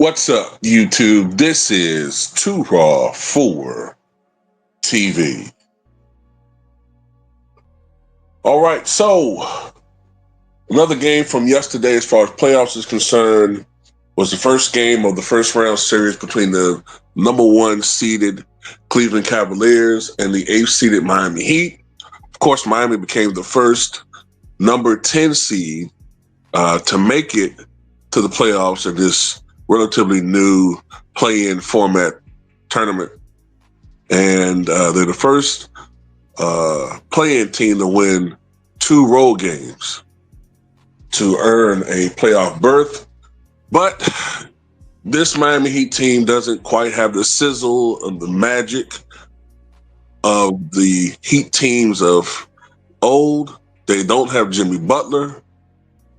What's up, YouTube? This is Too Raw for TV. All right, so another game from yesterday, as far as playoffs is concerned, was the first game of the first round series between the number one seeded Cleveland Cavaliers and the eighth seeded Miami Heat. Of course, Miami became the first number 10 seed to make it to the playoffs in this relatively new play-in format tournament. And they're the first play-in team to win 2 road games to earn a playoff berth. But this Miami Heat team doesn't quite have the sizzle and the magic of the Heat teams of old. They don't have Jimmy Butler.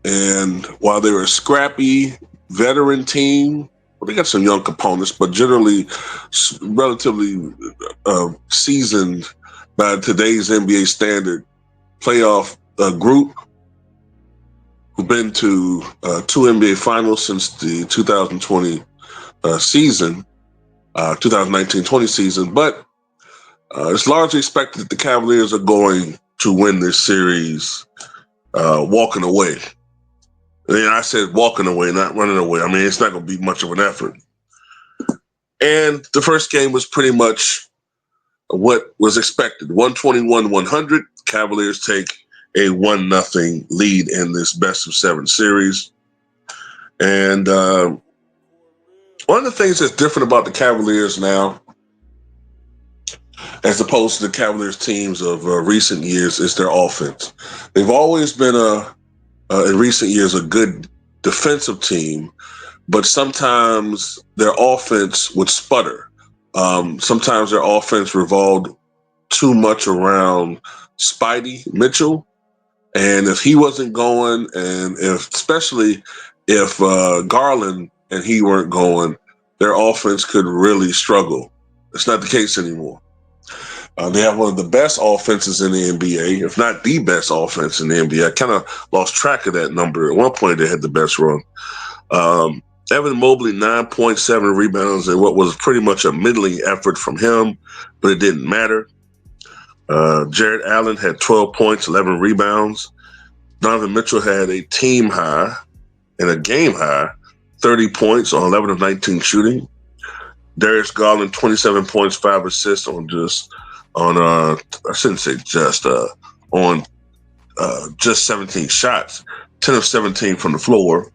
And while they're a scrappy veteran team, well, they got some young components, but generally relatively seasoned by today's NBA standard playoff group who've been to 2 NBA finals since the 2020 season, 2019-20 season. But it's largely expected that the Cavaliers are going to win this series walking away. And I said walking away, not running away. I mean, it's not going to be much of an effort. And the first game was pretty much what was expected. 121-100. Cavaliers take a 1-0 lead in this best-of-7 series. And one of the things that's different about the Cavaliers now, as opposed to the Cavaliers teams of recent years, is their offense. They've always been in recent years, a good defensive team, but sometimes their offense would sputter. Sometimes their offense revolved too much around Spidey Mitchell. And if he wasn't going, and especially if Garland and he weren't going, their offense could really struggle. It's not the case anymore. They have one of the best offenses in the NBA, if not the best offense in the NBA. I kind of lost track of that number. At one point, they had the best run. Evan Mobley, 9.7 rebounds in what was pretty much a middling effort from him, but it didn't matter. Jarrett Allen had 12 points, 11 rebounds. Donovan Mitchell had a team high and a game high, 30 points on 11 of 19 shooting. Darius Garland, 27 points, 5 assists on I shouldn't say on just 17 shots, 10 of 17 from the floor.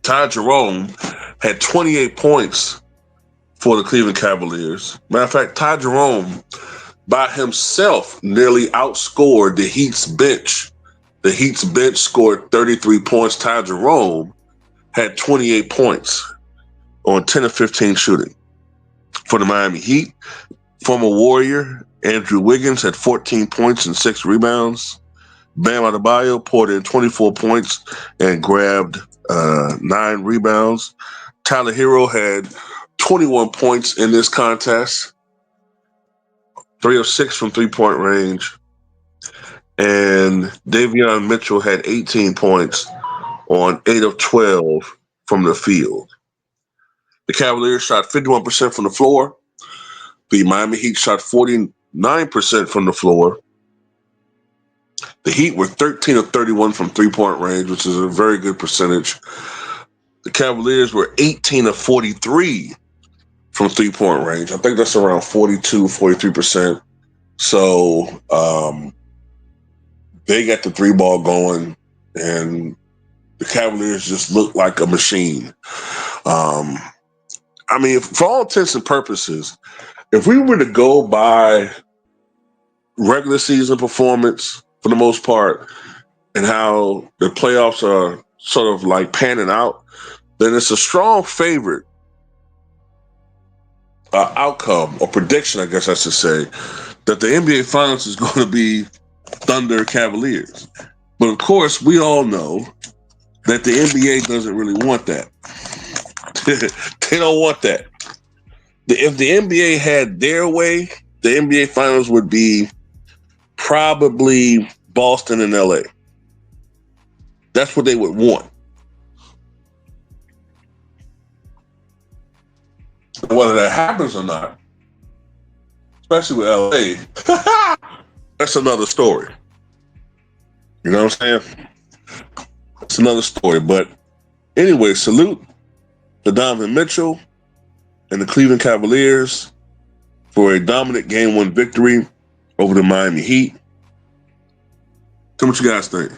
Ty Jerome had 28 points for the Cleveland Cavaliers. Matter of fact, Ty Jerome by himself nearly outscored the Heat's bench. The Heat's bench scored 33 points. Ty Jerome had 28 points on 10 of 15 shooting. For the Miami Heat, former Warrior Andrew Wiggins had 14 points and 6 rebounds. Bam Adebayo poured in 24 points and grabbed 9 rebounds. Tyler Hero had 21 points in this contest, 3 of 6 from three-point range. And Davion Mitchell had 18 points on 8 of 12 from the field. The Cavaliers shot 51% from the floor. The Miami Heat shot 49% from the floor. The Heat were 13 of 31 from three-point range, which is a very good percentage. The Cavaliers were 18 of 43 from three-point range. I think that's around 42, 43%. So they got the three ball going, and the Cavaliers just looked like a machine. I mean, for all intents and purposes, if we were to go by regular season performance for the most part and how the playoffs are sort of like panning out, then it's a strong favorite outcome or prediction, I guess I should say, that the NBA Finals is going to be Thunder Cavaliers. But of course, we all know that the NBA doesn't really want that. They don't want that. If the NBA had their way, the NBA Finals would be probably Boston and LA. That's what they would want. Whether that happens or not, especially with LA, that's another story. You know what I'm saying? It's another story. But anyway, salute to Donovan Mitchell and the Cleveland Cavaliers for a dominant Game 1 victory over the Miami Heat. Tell me what you guys think.